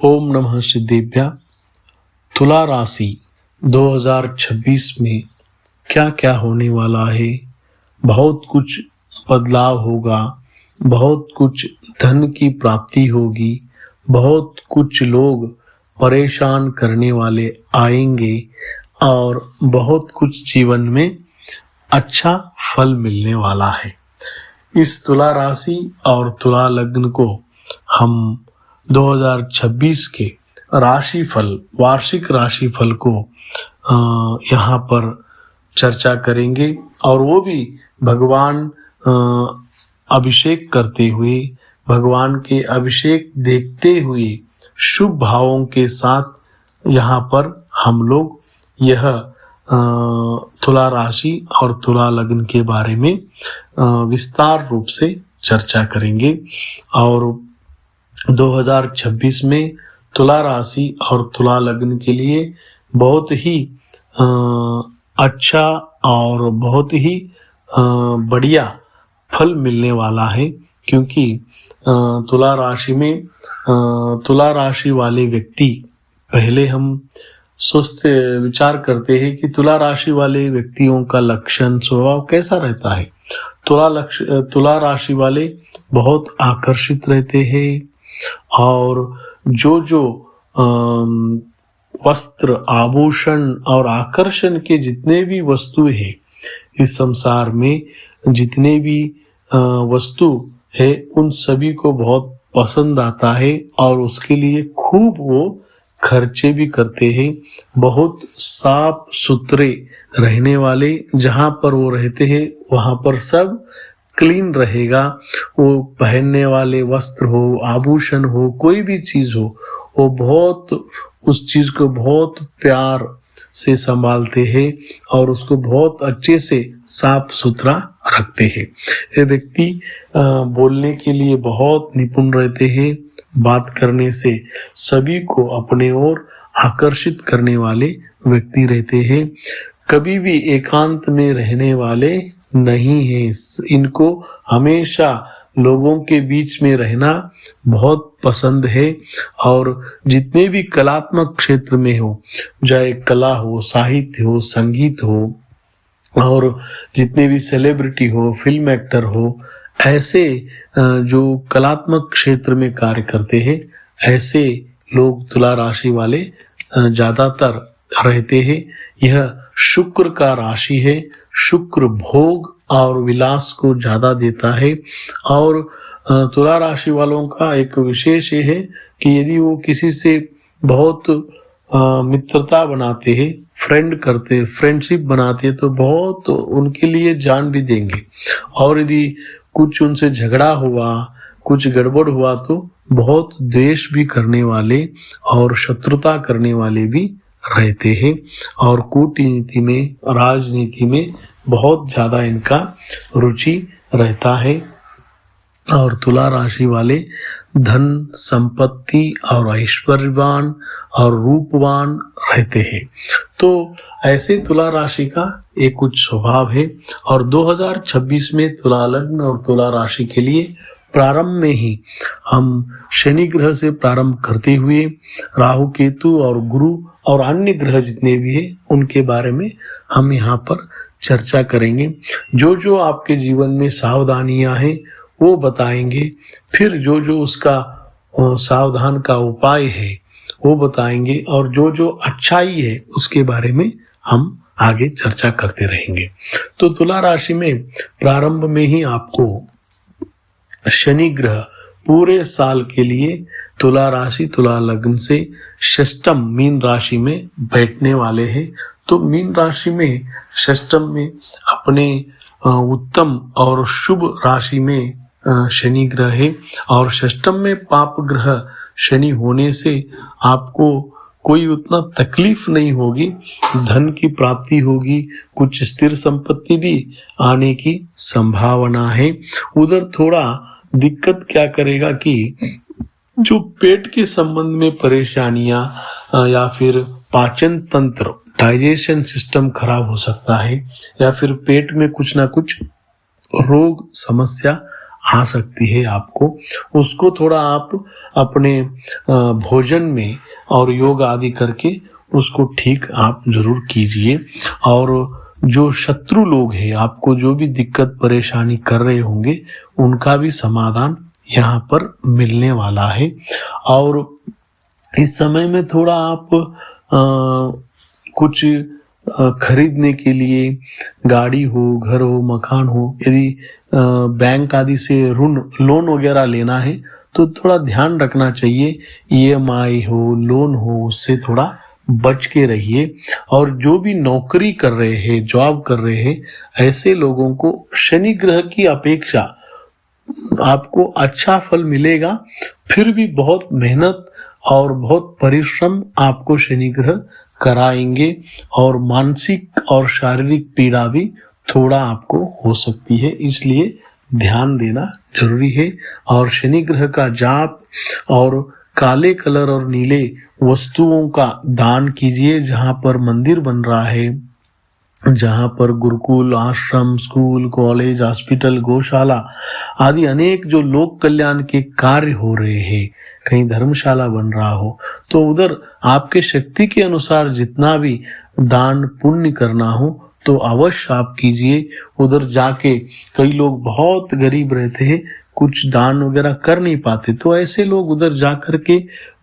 ओम नमः सिद्धेभ्य। तुला राशि 2026 में क्या क्या होने वाला है। बहुत कुछ बदलाव होगा, बहुत कुछ धन की प्राप्ति होगी, बहुत कुछ लोग परेशान करने वाले आएंगे और बहुत कुछ जीवन में अच्छा फल मिलने वाला है। इस तुला राशि और तुला लग्न को हम 2026 के राशिफल, वार्षिक राशिफल को यहाँ पर चर्चा करेंगे और वो भी भगवान अभिषेक करते हुए, भगवान के अभिषेक देखते हुए शुभ भावों के साथ यहाँ पर हम लोग यह तुला राशि और तुला लग्न के बारे में विस्तार रूप से चर्चा करेंगे। और 2026 में तुला राशि और तुला लग्न के लिए बहुत ही अच्छा और बहुत ही बढ़िया फल मिलने वाला है, क्योंकि तुला राशि में तुला राशि वाले व्यक्ति, पहले हम सोचते विचार करते हैं कि तुला राशि वाले व्यक्तियों का लक्षण स्वभाव कैसा रहता है। तुला राशि वाले बहुत आकर्षित रहते हैं और जो वस्त्र, आभूषण और आकर्षण के जितने भी वस्तु है इस संसार में, जितने भी वस्तु है उन सभी को बहुत पसंद आता है और उसके लिए खूब वो खर्चे भी करते हैं। बहुत साफ सुथरे रहने वाले, जहाँ पर वो रहते हैं वहाँ पर सब क्लीन रहेगा। वो पहनने वाले वस्त्र हो, आभूषण हो, कोई भी चीज हो, वो बहुत उस चीज को बहुत प्यार से संभालते हैं और उसको बहुत अच्छे से साफ सुथरा रखते हैं। ये व्यक्ति बोलने के लिए बहुत निपुण रहते हैं, बात करने से सभी को अपने ओर आकर्षित करने वाले व्यक्ति रहते हैं। कभी भी एकांत में रहने वाले नहीं है। इनको हमेशा लोगों के बीच में रहना बहुत पसंद है और जितने भी कलात्मक क्षेत्र में हो, चाहे कला हो, साहित्य हो, संगीत हो और जितने भी सेलिब्रिटी हो, फिल्म एक्टर हो, ऐसे जो कलात्मक क्षेत्र में कार्य करते हैं, ऐसे लोग तुला राशि वाले ज्यादातर रहते हैं। यह शुक्र का राशि है। शुक्र भोग और विलास को ज्यादा देता है और तुला राशि वालों का एक विशेष ये है कि यदि वो किसी से बहुत मित्रता बनाते हैं, फ्रेंडशिप बनाते हैं, तो बहुत उनके लिए जान भी देंगे। और यदि कुछ उनसे झगड़ा हुआ, कुछ गड़बड़ हुआ, तो बहुत द्वेष भी करने वाले और शत्रुता करने वाले भी रहते हैं। और कूटनीति में, राजनीति में बहुत ज्यादा इनका रुचि रहता है। और तुला राशि वाले धन, संपत्ति और ऐश्वर्यवान और रूपवान रहते हैं। तो ऐसे तुला राशि का एक कुछ स्वभाव है। और 2026 में तुला लग्न और तुला राशि के लिए प्रारंभ में ही हम शनि ग्रह से प्रारंभ करते हुए राहु, केतु और गुरु और अन्य ग्रह जितने भी हैं उनके बारे में हम यहाँ पर चर्चा करेंगे। जो आपके जीवन में सावधानियां हैं वो बताएंगे, फिर जो उसका सावधान का उपाय है वो बताएंगे, और जो अच्छाई है उसके बारे में हम आगे चर्चा करते रहेंगे। तो तुला राशि में प्रारंभ में ही आपको शनि ग्रह पूरे साल के लिए तुला राशि, तुला लग्न से षष्टम मीन राशि में बैठने वाले हैं। तो मीन राशि में षष्टम में अपने उत्तम और शुभ राशि में शनि ग्रह है और षष्टम में पाप ग्रह शनि होने से आपको कोई उतना तकलीफ नहीं होगी। धन की प्राप्ति होगी, कुछ स्थिर संपत्ति भी आने की संभावना है। उधर थोड़ा दिक्कत क्या करेगा कि जो पेट के संबंध में परेशानियां या फिर पाचन तंत्र, डाइजेशन सिस्टम खराब हो सकता है, या फिर पेट में कुछ ना कुछ रोग समस्या आ सकती है आपको, उसको थोड़ा आप अपने भोजन में और योग आदि करके उसको ठीक आप जरूर कीजिए। और जो शत्रु लोग हैं, आपको जो भी दिक्कत परेशानी कर रहे होंगे, उनका भी समाधान यहाँ पर मिलने वाला है। और इस समय में थोड़ा आप कुछ खरीदने के लिए, गाड़ी हो, घर हो, मकान हो, यदि बैंक आदि से ऋण लोन वगैरह लेना है तो थोड़ा ध्यान रखना चाहिए। ईएमआई हो, लोन हो, उससे थोड़ा बच के रहिए। और जो भी नौकरी कर रहे हैं, जॉब कर रहे हैं, ऐसे लोगों को शनि ग्रह की अपेक्षा आपको अच्छा फल मिलेगा। फिर भी बहुत मेहनत और बहुत परिश्रम आपको शनि ग्रह कराएंगे, और मानसिक और शारीरिक पीड़ा भी थोड़ा आपको हो सकती है, इसलिए ध्यान देना जरूरी है। और शनि ग्रह का जाप और काले कलर और नीले वस्तुओं का दान कीजिए। जहाँ पर मंदिर बन रहा है, जहाँ पर गुरुकुल, आश्रम, स्कूल, कॉलेज, हॉस्पिटल, गौशाला आदि अनेक जो लोक कल्याण के कार्य हो रहे हैं, कहीं धर्मशाला बन रहा हो, तो उधर आपके शक्ति के अनुसार जितना भी दान पुण्य करना हो तो अवश्य आप कीजिए। उधर जाके कई लोग बहुत गरीब रहते हैं, कुछ दान वगैरह कर नहीं पाते, तो ऐसे लोग उधर जा करके,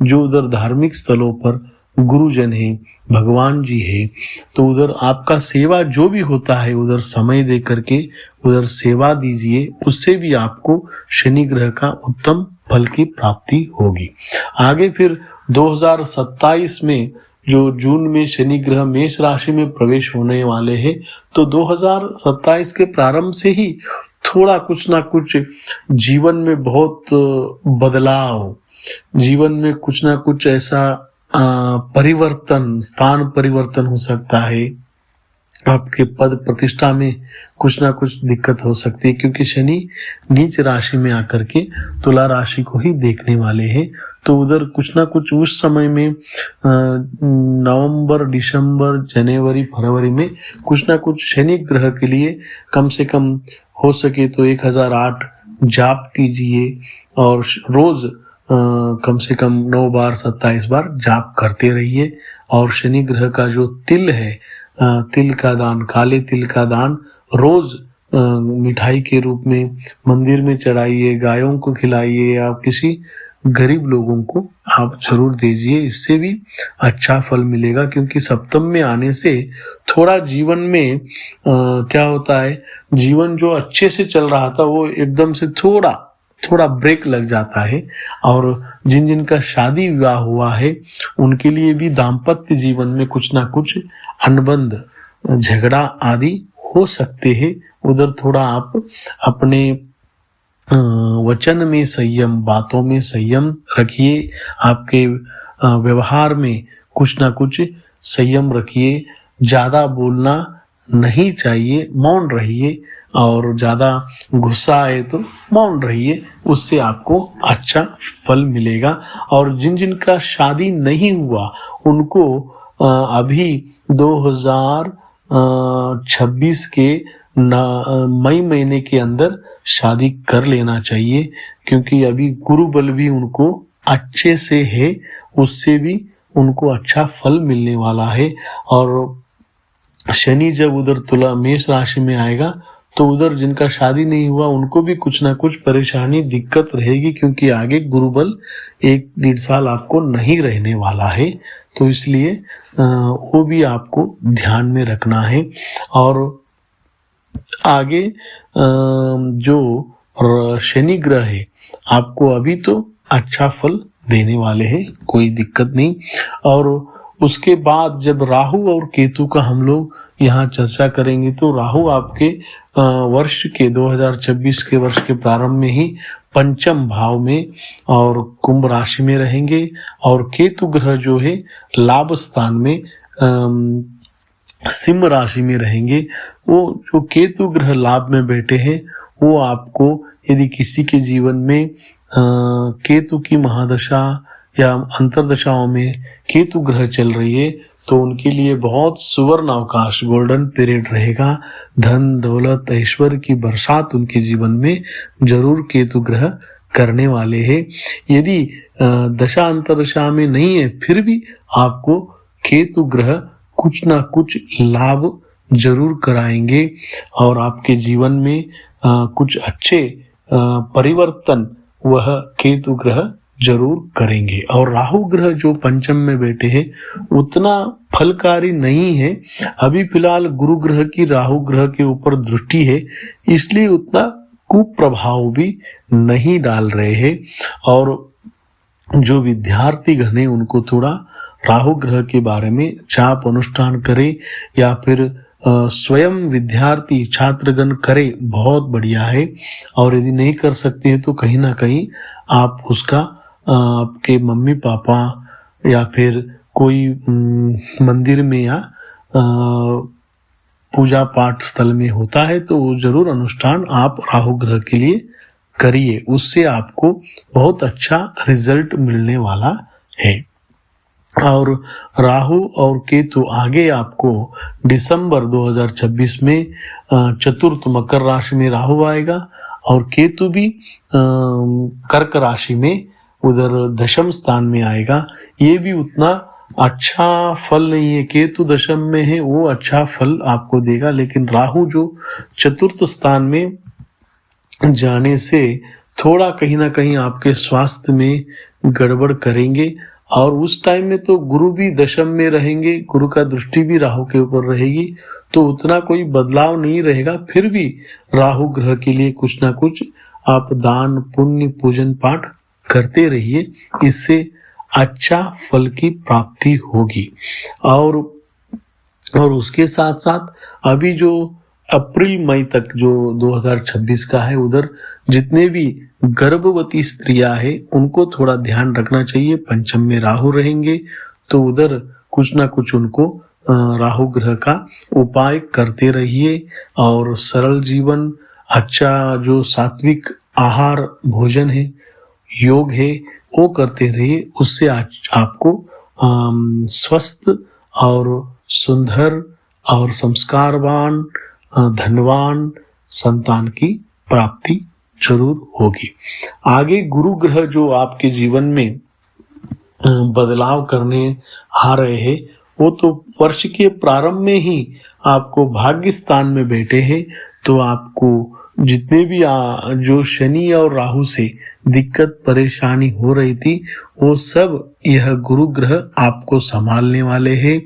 जो उधर धार्मिक स्थलों पर गुरुजन है, भगवान जी है, तो उधर आपका सेवा जो भी होता है उधर समय दे करके उधर सेवा दीजिए। उससे भी आपको शनि ग्रह का उत्तम फल की प्राप्ति होगी। आगे फिर 2027 में जो जून में शनि ग्रह मेष राशि में प्रवेश होने वाले हैं, तो 2027 के प्रारंभ से ही थोड़ा कुछ ना कुछ जीवन में बहुत बदलाव, जीवन में कुछ ना कुछ ऐसा परिवर्तन, स्थान परिवर्तन हो सकता है। आपके पद प्रतिष्ठा में कुछ ना कुछ दिक्कत हो सकती है, क्योंकि शनि नीच राशि में आकर के तुला राशि को ही देखने वाले हैं। तो उधर कुछ ना कुछ उस समय में नवंबर, दिसंबर, जनवरी, फरवरी में कुछ ना कुछ शनि ग्रह के लिए कम से कम हो सके तो 1008 जाप कीजिए, और रोज कम से कम 9 बार 27 बार जाप करते रहिए। और शनि ग्रह का जो तिल है, तिल का दान, काले तिल का दान रोज मिठाई के रूप में मंदिर में चढ़ाइए, गायों को खिलाइए, या किसी गरीब लोगों को आप जरूर दीजिए। इससे भी अच्छा फल मिलेगा, क्योंकि सप्तम में आने से थोड़ा जीवन में क्या होता है, जीवन जो अच्छे से चल रहा था वो एकदम से थोड़ा ब्रेक लग जाता है। और जिन जिन का शादी विवाह हुआ है उनके लिए भी दाम्पत्य जीवन में कुछ ना कुछ अनबंध, झगड़ा आदि हो सकते हैं। उधर थोड़ा आप अपने वचन में संयम, बातों में संयम रखिए। आपके व्यवहार में कुछ ना कुछ संयम रखिए। ज्यादा बोलना नहीं चाहिए, मौन रहिए, और ज्यादा गुस्सा आए तो मौन रहिए, उससे आपको अच्छा फल मिलेगा। और जिन जिन का शादी नहीं हुआ उनको अभी 2026 के मई महीने के अंदर शादी कर लेना चाहिए, क्योंकि अभी गुरु बल भी उनको अच्छे से है, उससे भी उनको अच्छा फल मिलने वाला है। और शनि जब उधर तुला मेष राशि में आएगा तो उधर जिनका शादी नहीं हुआ उनको भी कुछ ना कुछ परेशानी, दिक्कत रहेगी, क्योंकि आगे गुरु बल 1-1.5 साल आपको नहीं रहने वाला है। तो इसलिए वो भी आपको ध्यान में रखना है। और आगे जो शनि ग्रह है आपको अभी तो अच्छा फल देने वाले हैं, कोई दिक्कत नहीं। और उसके बाद जब राहु और केतु का हम लोग यहाँ चर्चा करेंगे, तो राहु आपके वर्ष के 2026 के वर्ष के प्रारंभ में ही पंचम भाव में और कुंभ राशि में रहेंगे, और केतु ग्रह जो है लाभ स्थान में सिंह राशि में रहेंगे। वो जो केतु ग्रह लाभ में बैठे हैं वो आपको, यदि किसी के जीवन में केतु की महादशा या अंतरदशाओं में केतु ग्रह चल रही है, तो उनके लिए बहुत सुवर्ण अवकाश, गोल्डन पीरियड रहेगा। धन दौलत ऐश्वर्य की बरसात उनके जीवन में जरूर केतु ग्रह करने वाले हैं। यदि दशा अंतरदशा में नहीं है फिर भी आपको केतु ग्रह कुछ ना कुछ लाभ जरूर कराएंगे और आपके जीवन में कुछ अच्छे परिवर्तन वह केतु ग्रह जरूर करेंगे। और राहु ग्रह जो पंचम में बैठे हैं उतना फलकारी नहीं है। अभी फिलहाल गुरु ग्रह की राहु ग्रह के ऊपर दृष्टि है, इसलिए उतना कुप्रभाव भी नहीं डाल रहे हैं। और जो विद्यार्थी गण है उनको थोड़ा राहु ग्रह के बारे में जाप अनुष्ठान करे या फिर स्वयं विद्यार्थी छात्रगण करे, बहुत बढ़िया है। और यदि नहीं कर सकते हैं तो कहीं ना कहीं आप उसका आपके मम्मी पापा या फिर कोई मंदिर में या पूजा पाठ स्थल में होता है तो जरूर अनुष्ठान आप राहु ग्रह के लिए करिए, उससे आपको बहुत अच्छा रिजल्ट मिलने वाला है। और राहु और केतु आगे आपको दिसंबर 2026 में चतुर्थ मकर राशि में राहु आएगा और केतु भी कर्क राशि में उधर दशम स्थान में आएगा। ये भी उतना अच्छा फल नहीं है। केतु दशम में है वो अच्छा फल आपको देगा, लेकिन राहु जो चतुर्थ स्थान में जाने से थोड़ा कहीं ना कहीं आपके स्वास्थ्य में गड़बड़ करेंगे। और उस टाइम में तो गुरु भी दशम में रहेंगे, गुरु का दृष्टि भी राहु के ऊपर रहेगी, तो उतना कोई बदलाव नहीं रहेगा। फिर भी राहु ग्रह के लिए कुछ ना कुछ आप दान पुण्य पूजन पाठ करते रहिए, इससे अच्छा फल की प्राप्ति होगी। और उसके साथ साथ अभी जो अप्रैल मई तक जो 2026 का है उधर जितने भी गर्भवती स्त्रियां हैं उनको थोड़ा ध्यान रखना चाहिए। पंचम में राहु रहेंगे तो उधर कुछ ना कुछ उनको राहु ग्रह का उपाय करते रहिए और सरल जीवन, अच्छा जो सात्विक आहार भोजन है, योग है, वो करते रहिए। उससे आपको स्वस्थ और सुंदर और संस्कारवान धनवान संतान की प्राप्ति जरूर होगी। आगे गुरु ग्रह जो आपके जीवन में बदलाव करने आ रहे हैं वो तो वर्ष के प्रारंभ में ही आपको भाग्य स्थान में बैठे हैं, तो आपको जितने भी जो शनि और राहु से दिक्कत परेशानी हो रही थी वो सब यह गुरु ग्रह आपको संभालने वाले हैं।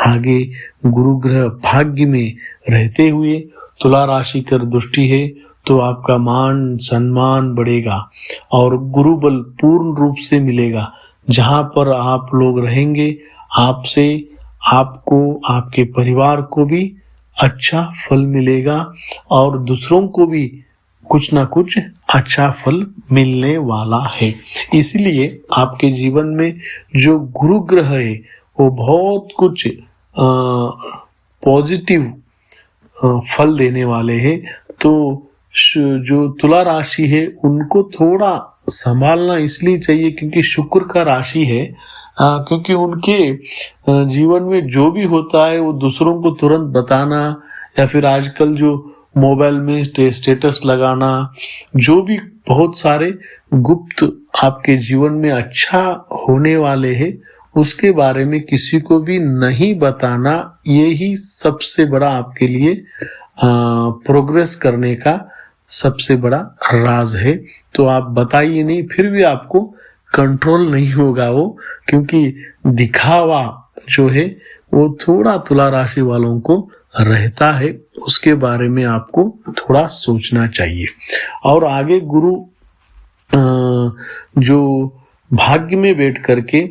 आगे गुरु ग्रह भाग्य में रहते हुए तुला राशि कर दृष्टि है तो आपका मान सम्मान बढ़ेगा और गुरु बल पूर्ण रूप से मिलेगा। जहां पर आप लोग रहेंगे आपसे आपको आपके परिवार को भी अच्छा फल मिलेगा और दूसरों को भी कुछ ना कुछ अच्छा फल मिलने वाला है। इसलिए आपके जीवन में जो गुरु ग्रह है वो बहुत कुछ पॉजिटिव फल देने वाले हैं। तो जो तुला राशि है उनको थोड़ा संभालना इसलिए चाहिए क्योंकि शुक्र का राशि है, क्योंकि उनके जीवन में जो भी होता है वो दूसरों को तुरंत बताना या फिर आजकल जो मोबाइल में स्टेटस लगाना, जो भी बहुत सारे गुप्त आपके जीवन में अच्छा होने वाले हैं उसके बारे में किसी को भी नहीं बताना, यही सबसे बड़ा आपके लिए प्रोग्रेस करने का सबसे बड़ा राज है। तो आप बताइए नहीं, फिर भी आपको कंट्रोल नहीं होगा वो, क्योंकि दिखावा जो है वो थोड़ा तुला राशि वालों को रहता है, उसके बारे में आपको थोड़ा सोचना चाहिए। और आगे गुरु जो भाग्य में बैठ करके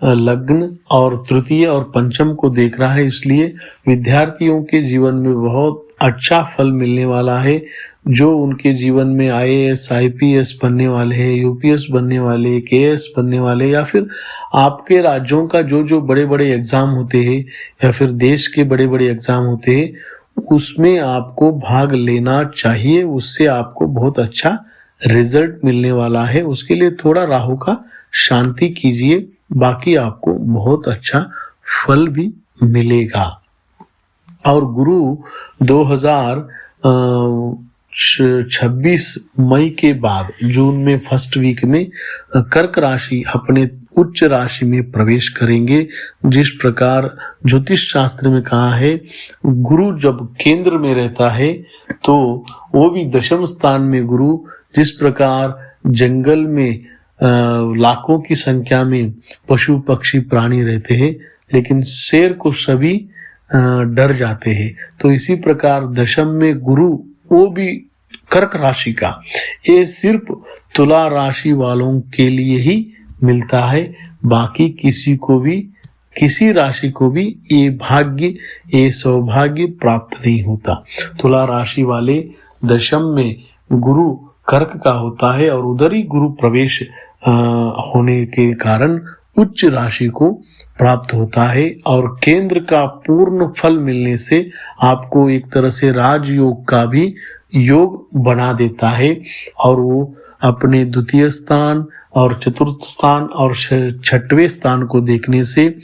लग्न और तृतीय और पंचम को देख रहा है, इसलिए विद्यार्थियों के जीवन में बहुत अच्छा फल मिलने वाला है। जो उनके जीवन में IAS IPS बनने वाले हैं, UPS बनने वाले, KS बनने वाले, या फिर आपके राज्यों का जो जो बड़े बड़े एग्जाम होते हैं या फिर देश के बड़े बड़े एग्जाम होते हैं उसमें आपको भाग लेना चाहिए, उससे आपको बहुत अच्छा रिजल्ट मिलने वाला है। उसके लिए थोड़ा राहु का शांति कीजिए, बाकी आपको बहुत अच्छा फल भी मिलेगा। और गुरु 2026 मई के बाद जून में फर्स्ट वीक में कर्क राशि अपने उच्च राशि में प्रवेश करेंगे। जिस प्रकार ज्योतिष शास्त्र में कहा है, गुरु जब केंद्र में रहता है तो वो भी दशम स्थान में गुरु, जिस प्रकार जंगल में लाखों की संख्या में पशु पक्षी प्राणी रहते हैं, लेकिन शेर को सभी डर जाते हैं, तो इसी प्रकार दशम में गुरु, वो भी कर्क राशि का, ये सिर्फ तुला राशि वालों के लिए ही मिलता है। बाकी किसी राशि को भी ये भाग्य, ये सौभाग्य प्राप्त नहीं होता। तुला राशि वाले दशम में गुरु कर्क का होता है और उधर ही गुरु प्रवेश होने के कारण उच्च राशि को प्राप्त होता है और केंद्र का पूर्ण फल मिलने से आपको एक तरह से राजयोग का भी योग बना देता है। और वो अपने द्वितीय स्थान और चतुर्थ स्थान और छठवें स्थान को देखने से,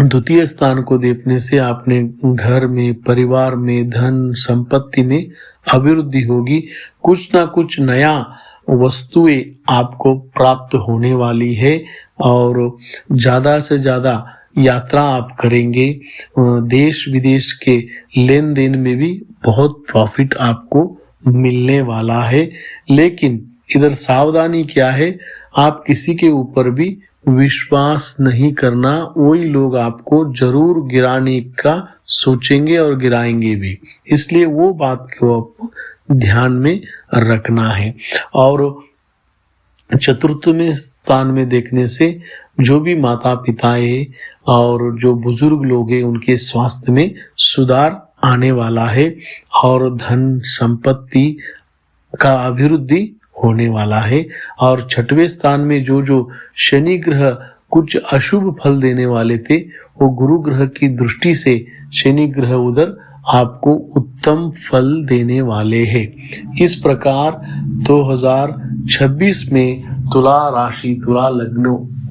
द्वितीय स्थान को देखने से आपने घर में, परिवार में, धन संपत्ति में अभिवृद्धि होगी। कुछ ना कुछ नया वस्तुएं आपको प्राप्त होने वाली है और ज्यादा से ज्यादा यात्रा आप करेंगे। देश विदेश के लेन देन में भी बहुत प्रॉफिट आपको मिलने वाला है। लेकिन इधर सावधानी क्या है, आप किसी के ऊपर भी विश्वास नहीं करना। वही लोग आपको जरूर गिराने का सोचेंगे और गिराएंगे भी, इसलिए वो बात को आपको ध्यान में रखना है। और चतुर्थ में स्थान में देखने से जो भी माता पिता है और जो बुजुर्ग लोग हैं, उनके स्वास्थ्य में सुधार आने वाला है और धन संपत्ति का अभिवृद्धि होने वाला है। और छठवें स्थान में जो शनि ग्रह कुछ अशुभ फल देने वाले थे, वो गुरु ग्रह की दृष्टि से शनि ग्रह उधर आपको उत्तम फल देने वाले हैं। इस प्रकार 2026 में तुला राशि, तुला लग्न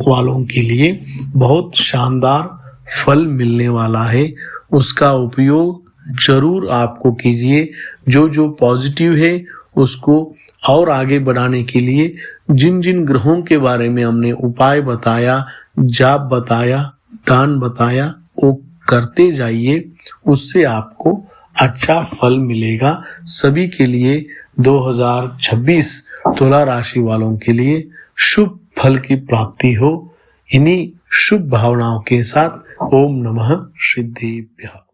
वालों के लिए बहुत शानदार फल मिलने वाला है। उसका उपयोग जरूर आपको कीजिए। जो पॉजिटिव है उसको और आगे बढ़ाने के लिए जिन जिन ग्रहों के बारे में हमने उपाय बताया, जाप बताया, दान बताया, वो करते जाइए, उससे आपको अच्छा फल मिलेगा। सभी के लिए 2026 तुला राशि वालों के लिए शुभ फल की प्राप्ति हो। इन्हीं शुभ भावनाओं के साथ ओम नमः सिद्धेभ्यः।